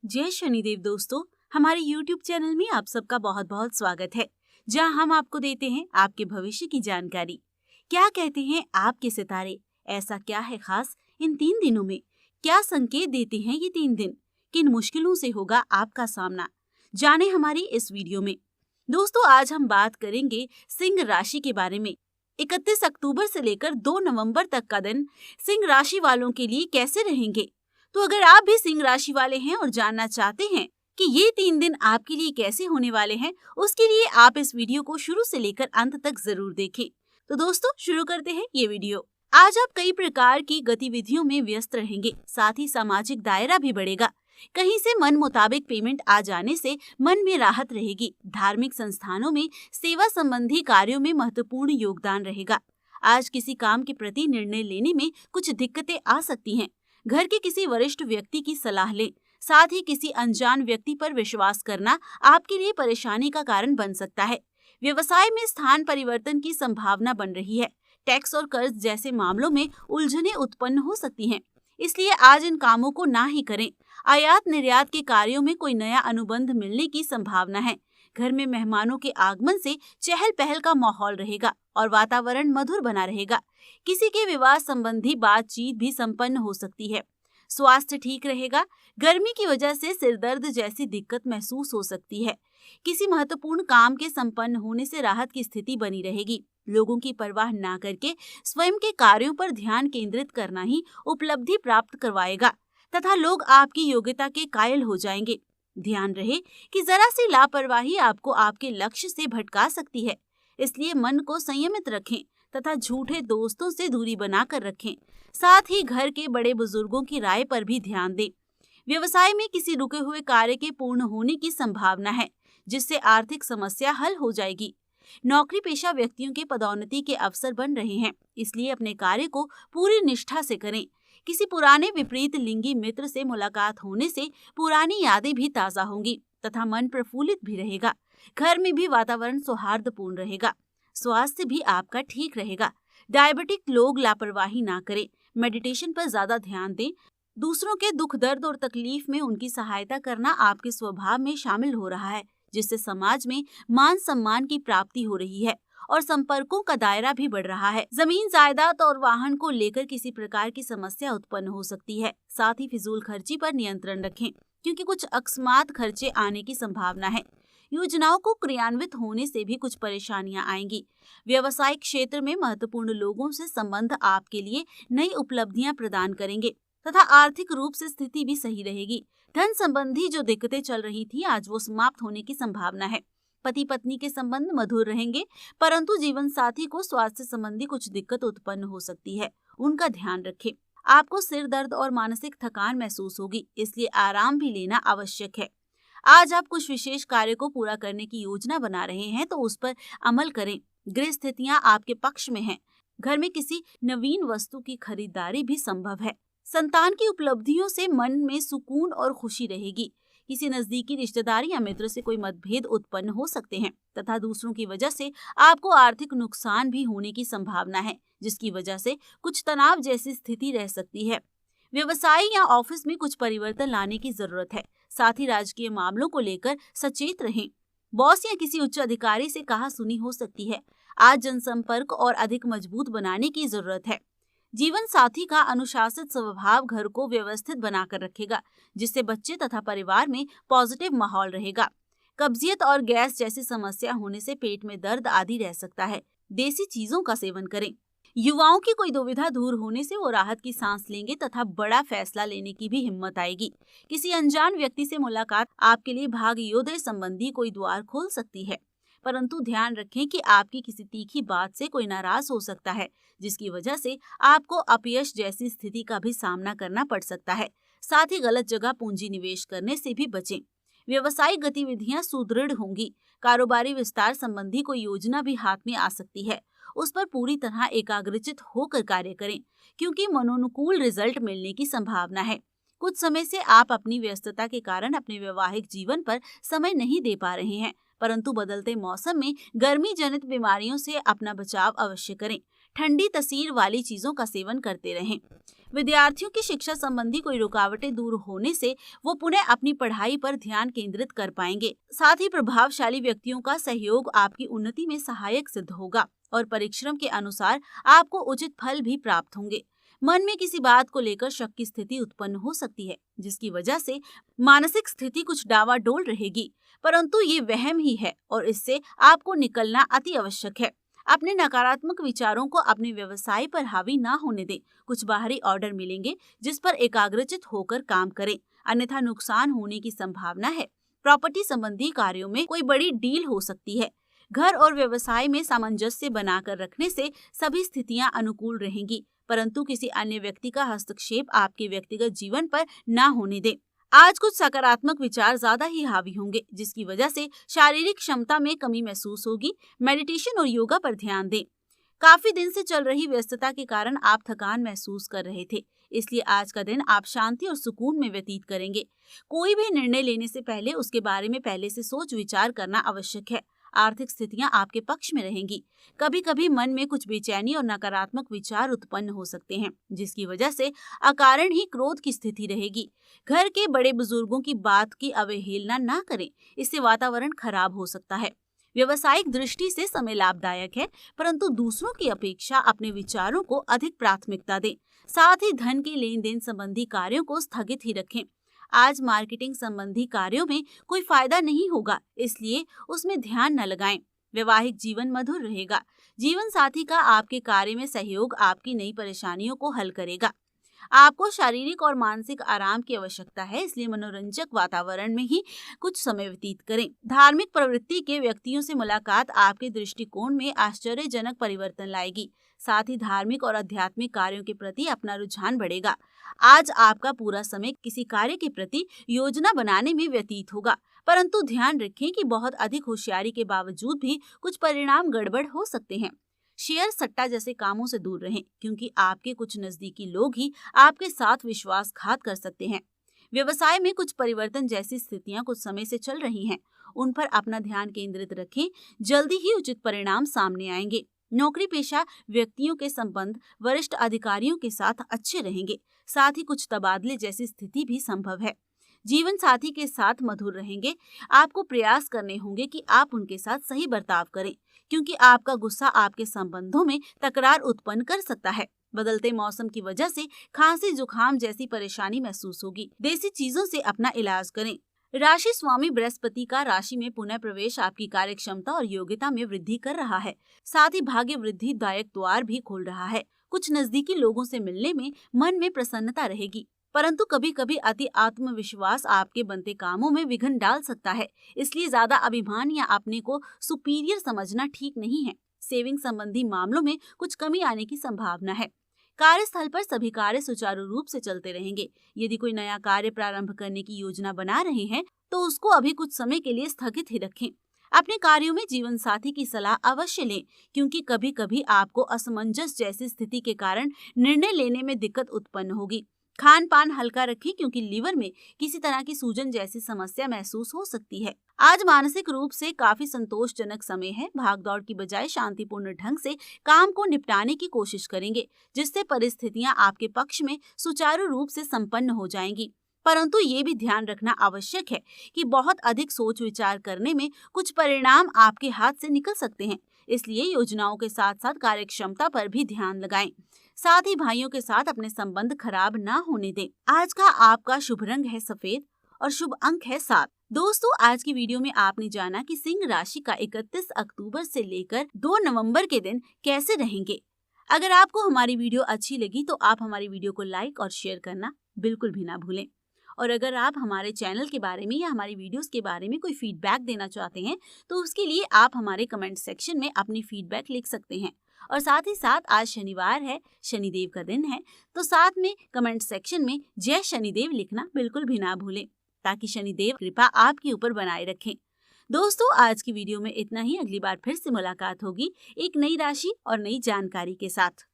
जय शनिदेव दोस्तों, हमारे YouTube चैनल में आप सबका बहुत बहुत स्वागत है, जहां हम आपको देते हैं आपके भविष्य की जानकारी। क्या कहते हैं आपके सितारे, ऐसा क्या है खास इन 3 दिनों में? क्या संकेत देते हैं ये 3 दिन? किन मुश्किलों से होगा आपका सामना? जाने हमारी इस वीडियो में। दोस्तों, आज हम बात करेंगे सिंह राशि के बारे में। 31 अक्टूबर से लेकर 2 नवंबर तक का दिन सिंह राशि वालों के लिए कैसे रहेंगे? तो अगर आप भी सिंह राशि वाले हैं और जानना चाहते हैं कि ये 3 दिन आपके लिए कैसे होने वाले हैं, उसके लिए आप इस वीडियो को शुरू से लेकर अंत तक जरूर देखें। तो दोस्तों, शुरू करते हैं ये वीडियो। आज आप कई प्रकार की गतिविधियों में व्यस्त रहेंगे, साथ ही सामाजिक दायरा भी बढ़ेगा। कहीं से मन मुताबिक पेमेंट आ जाने से मन में राहत रहेगी। धार्मिक संस्थानों में सेवा संबंधी कार्यों में महत्वपूर्ण योगदान रहेगा। आज किसी काम के प्रति निर्णय लेने में कुछ दिक्कतें आ सकती हैं। घर के किसी वरिष्ठ व्यक्ति की सलाह लें। साथ ही किसी अनजान व्यक्ति पर विश्वास करना आपके लिए परेशानी का कारण बन सकता है। व्यवसाय में स्थान परिवर्तन की संभावना बन रही है। टैक्स और कर्ज जैसे मामलों में उलझनें उत्पन्न हो सकती हैं, इसलिए आज इन कामों को ना ही करें। आयात निर्यात के कार्यों में कोई नया अनुबंध मिलने की संभावना है। घर में मेहमानों के आगमन से चहल पहल का माहौल रहेगा और वातावरण मधुर बना रहेगा। किसी के विवाह संबंधी बातचीत भी संपन्न हो सकती है। स्वास्थ्य ठीक रहेगा। गर्मी की वजह से सिर दर्द जैसी दिक्कत महसूस हो सकती है। किसी महत्वपूर्ण काम के संपन्न होने से राहत की स्थिति बनी रहेगी। लोगों की परवाह ना करके स्वयं के कार्यों पर ध्यान केंद्रित करना ही उपलब्धि प्राप्त करवाएगा तथा लोग आपकी योग्यता के कायल हो जाएंगे। ध्यान रहे कि जरा सी लापरवाही आपको आपके लक्ष्य से भटका सकती है, इसलिए मन को संयमित रखें तथा झूठे दोस्तों से दूरी बनाकर रखें। साथ ही घर के बड़े बुजुर्गों की राय पर भी ध्यान दें। व्यवसाय में किसी रुके हुए कार्य के पूर्ण होने की संभावना है, जिससे आर्थिक समस्या हल हो जाएगी। नौकरी पेशा व्यक्तियों के पदोन्नति के अवसर बन रहे हैं, इसलिए अपने कार्य को पूरी निष्ठा से करें। किसी पुराने विपरीत लिंगी मित्र से मुलाकात होने से पुरानी यादें भी ताजा होंगी तथा मन प्रफुल्लित भी रहेगा। घर में भी वातावरण सौहार्दपूर्ण रहेगा। स्वास्थ्य भी आपका ठीक रहेगा। डायबिटिक लोग लापरवाही ना करें। मेडिटेशन पर ज्यादा ध्यान दें। दूसरों के दुख दर्द और तकलीफ में उनकी सहायता करना आपके स्वभाव में शामिल हो रहा है, जिससे समाज में मान सम्मान की प्राप्ति हो रही है और संपर्कों का दायरा भी बढ़ रहा है। जमीन जायदाद और वाहन को लेकर किसी प्रकार की समस्या उत्पन्न हो सकती है। साथ ही फिजूल खर्ची पर नियंत्रण रखें, क्योंकि कुछ अकस्मात खर्चे आने की संभावना है। योजनाओं को क्रियान्वित होने से भी कुछ परेशानियां आएंगी। व्यवसायिक क्षेत्र में महत्वपूर्ण लोगों से संबंध आपके लिए नई उपलब्धियां प्रदान करेंगे तथा आर्थिक रूप से स्थिति भी सही रहेगी। धन संबंधी जो दिक्कतें चल रही थी, आज वो समाप्त होने की संभावना है। पति पत्नी के संबंध मधुर रहेंगे, परंतु जीवन साथी को स्वास्थ्य संबंधी कुछ दिक्कत उत्पन्न हो सकती है, उनका ध्यान रखें। आपको सिर दर्द और मानसिक थकान महसूस होगी, इसलिए आराम भी लेना आवश्यक है। आज आप कुछ विशेष कार्य को पूरा करने की योजना बना रहे हैं, तो उस पर अमल करें। गृह स्थितियां आपके पक्ष में हैं। घर में किसी नवीन वस्तु की खरीदारी भी संभव है। संतान की उपलब्धियों से मन में सुकून और खुशी रहेगी। किसी नजदीकी रिश्तेदार या मित्र से कोई मतभेद उत्पन्न हो सकते हैं तथा दूसरों की वजह से आपको आर्थिक नुकसान भी होने की संभावना है, जिसकी वजह से कुछ तनाव जैसी स्थिति रह सकती है। व्यवसाय या ऑफिस में कुछ परिवर्तन लाने की जरूरत है। साथ ही राजकीय मामलों को लेकर सचेत रहें। बॉस या किसी उच्च अधिकारी से कहा सुनी हो सकती है। आज जनसंपर्क और अधिक मजबूत बनाने की जरूरत है। जीवन साथी का अनुशासित स्वभाव घर को व्यवस्थित बनाकर रखेगा, जिससे बच्चे तथा परिवार में पॉजिटिव माहौल रहेगा। कब्जियत और गैस जैसी समस्या होने से पेट में दर्द आदि रह सकता है। देसी चीजों का सेवन करें। युवाओं की कोई दुविधा दूर होने से वो राहत की सांस लेंगे तथा बड़ा फैसला लेने की भी हिम्मत आएगी। किसी अनजान व्यक्ति से मुलाकात आपके लिए भाग्योदय संबंधी कोई द्वार खोल सकती है, परंतु ध्यान रखें कि आपकी किसी तीखी बात से कोई नाराज हो सकता है, जिसकी वजह से आपको अपयश जैसी स्थिति का भी सामना करना पड़ सकता है। साथ ही गलत जगह पूंजी निवेश करने से भी बचें। व्यवसायिक गतिविधियां सुदृढ़ होंगी। कारोबारी विस्तार संबंधी कोई योजना भी हाथ में आ सकती है। उस पर पूरी तरह एकाग्रचित होकर कार्य करें, क्योंकि मनोनुकूल रिजल्ट मिलने की संभावना है। कुछ समय से आप अपनी व्यस्तता के कारण अपने वैवाहिक जीवन पर समय नहीं दे पा रहे हैं, परंतु बदलते मौसम में गर्मी जनित बीमारियों से अपना बचाव अवश्य करें। ठंडी तसीर वाली चीजों का सेवन करते रहें। विद्यार्थियों की शिक्षा संबंधी कोई रुकावटें दूर होने से वो पुनः अपनी पढ़ाई पर ध्यान केंद्रित कर पाएंगे। साथ ही प्रभावशाली व्यक्तियों का सहयोग आपकी उन्नति में सहायक सिद्ध होगा और परिश्रम के अनुसार आपको उचित फल भी प्राप्त होंगे। मन में किसी बात को लेकर शक की स्थिति उत्पन्न हो सकती है, जिसकी वजह से मानसिक स्थिति कुछ डावाडोल रहेगी, परंतु ये वहम ही है और इससे आपको निकलना अति आवश्यक है। अपने नकारात्मक विचारों को अपने व्यवसाय पर हावी ना होने दें। कुछ बाहरी ऑर्डर मिलेंगे जिस पर एकाग्रचित होकर काम करें, अन्यथा नुकसान होने की संभावना है। प्रॉपर्टी संबंधी कार्यों में कोई बड़ी डील हो सकती है। घर और व्यवसाय में सामंजस्य बनाकर रखने से सभी स्थितियां अनुकूल रहेंगी, परंतु किसी अन्य व्यक्ति का हस्तक्षेप आपके व्यक्तिगत जीवन पर ना होने दें। आज कुछ सकारात्मक विचार ज्यादा ही हावी होंगे, जिसकी वजह से शारीरिक क्षमता में कमी महसूस होगी। मेडिटेशन और योगा पर ध्यान दें। काफी दिन से चल रही व्यस्तता के कारण आप थकान महसूस कर रहे थे, इसलिए आज का दिन आप शांति और सुकून में व्यतीत करेंगे। कोई भी निर्णय लेने से पहले उसके बारे में पहले से सोच विचार करना आवश्यक है। आर्थिक स्थितियां आपके पक्ष में रहेंगी। कभी कभी मन में कुछ बेचैनी और नकारात्मक विचार उत्पन्न हो सकते हैं, जिसकी वजह से अकारण ही क्रोध की स्थिति रहेगी। घर के बड़े बुजुर्गों की बात की अवहेलना ना करें, इससे वातावरण खराब हो सकता है। व्यवसायिक दृष्टि से समय लाभदायक है, परंतु दूसरों की अपेक्षा अपने विचारों को अधिक प्राथमिकता दें। साथ ही धन के लेन देन संबंधी कार्यों को स्थगित ही रखें। आज मार्केटिंग संबंधी कार्यों में कोई फायदा नहीं होगा, इसलिए उसमें ध्यान न लगाएं। वैवाहिक जीवन मधुर रहेगा। जीवन साथी का आपके कार्य में सहयोग आपकी नई परेशानियों को हल करेगा। आपको शारीरिक और मानसिक आराम की आवश्यकता है, इसलिए मनोरंजक वातावरण में ही कुछ समय व्यतीत करें। धार्मिक प्रवृत्ति के व्यक्तियों से मुलाकात आपके दृष्टिकोण में आश्चर्यजनक परिवर्तन लाएगी। साथ ही धार्मिक और आध्यात्मिक कार्यों के प्रति अपना रुझान बढ़ेगा। आज आपका पूरा समय किसी कार्य के प्रति योजना बनाने में व्यतीत होगा, परंतु ध्यान रखें कि बहुत अधिक होशियारी के बावजूद भी कुछ परिणाम गड़बड़ हो सकते हैं। शेयर सट्टा जैसे कामों से दूर रहें, क्योंकि आपके कुछ नजदीकी लोग ही आपके साथ विश्वासघात कर सकते हैं। व्यवसाय में कुछ परिवर्तन जैसी स्थितियां कुछ समय से चल रही हैं, उन पर अपना ध्यान केंद्रित रखें। जल्दी ही उचित परिणाम सामने आएंगे। नौकरी पेशा व्यक्तियों के संबंध वरिष्ठ अधिकारियों के साथ अच्छे रहेंगे। साथ ही कुछ तबादले जैसी स्थिति भी संभव है। जीवन साथी के साथ मधुर रहेंगे। आपको प्रयास करने होंगे कि आप उनके साथ सही बर्ताव करें, क्योंकि आपका गुस्सा आपके संबंधों में तकरार उत्पन्न कर सकता है। बदलते मौसम की वजह से खांसी जुकाम जैसी परेशानी महसूस होगी। देसी चीजों से अपना इलाज करें। राशि स्वामी बृहस्पति का राशि में पुनः प्रवेश आपकी कार्य क्षमता और योग्यता में वृद्धि कर रहा है। साथ ही भाग्य वृद्धि दायक द्वार भी खोल रहा है। कुछ नजदीकी लोगों से मिलने में मन में प्रसन्नता रहेगी, परंतु कभी कभी अति आत्मविश्वास आपके बनते कामों में विघ्न डाल सकता है, इसलिए ज्यादा अभिमान या अपने को सुपीरियर समझना ठीक नहीं है। सेविंग संबंधी मामलों में कुछ कमी आने की संभावना है। कार्यस्थल पर सभी कार्य सुचारू रूप से चलते रहेंगे। यदि कोई नया कार्य प्रारंभ करने की योजना बना रहे हैं तो उसको अभी कुछ समय के लिए स्थगित ही रखें। अपने कार्यों में जीवन साथी की सलाह अवश्य लें, क्योंकि कभी कभी आपको असमंजस जैसी स्थिति के कारण निर्णय लेने में दिक्कत उत्पन्न होगी। खान पान हल्का रखें, क्योंकि लीवर में किसी तरह की सूजन जैसी समस्या महसूस हो सकती है। आज मानसिक रूप से काफी संतोषजनक समय है। भागदौड़ की बजाय शांतिपूर्ण ढंग से काम को निपटाने की कोशिश करेंगे, जिससे परिस्थितियां आपके पक्ष में सुचारू रूप से संपन्न हो जाएंगी। परंतु ये भी ध्यान रखना आवश्यक है कि बहुत अधिक सोच विचार करने में कुछ परिणाम आपके हाथ से निकल सकते हैं, इसलिए योजनाओं के साथ साथ कार्यक्षमता पर भी ध्यान लगाएं। साथ ही भाइयों के साथ अपने संबंध खराब ना होने दें। आज का आपका शुभ रंग है सफेद और शुभ अंक है 7। दोस्तों, आज की वीडियो में आपने जाना कि सिंह राशि का 31 अक्टूबर से लेकर 2 नवंबर के दिन कैसे रहेंगे। अगर आपको हमारी वीडियो अच्छी लगी तो आप हमारी वीडियो को लाइक और शेयर करना बिल्कुल भी ना भूलें। और अगर आप हमारे चैनल के बारे में या हमारी वीडियोस के बारे में कोई फीडबैक देना चाहते हैं तो उसके लिए आप हमारे कमेंट सेक्शन में अपनी फीडबैक लिख सकते हैं। और साथ ही साथ आज शनिवार है, शनिदेव का दिन है, तो साथ में कमेंट सेक्शन में जय शनिदेव लिखना बिल्कुल भी ना भूलें, ताकि शनिदेव कृपा आपके ऊपर बनाए रखें। दोस्तों, आज की वीडियो में इतना ही। अगली बार फिर से मुलाकात होगी एक नई राशि और नई जानकारी के साथ।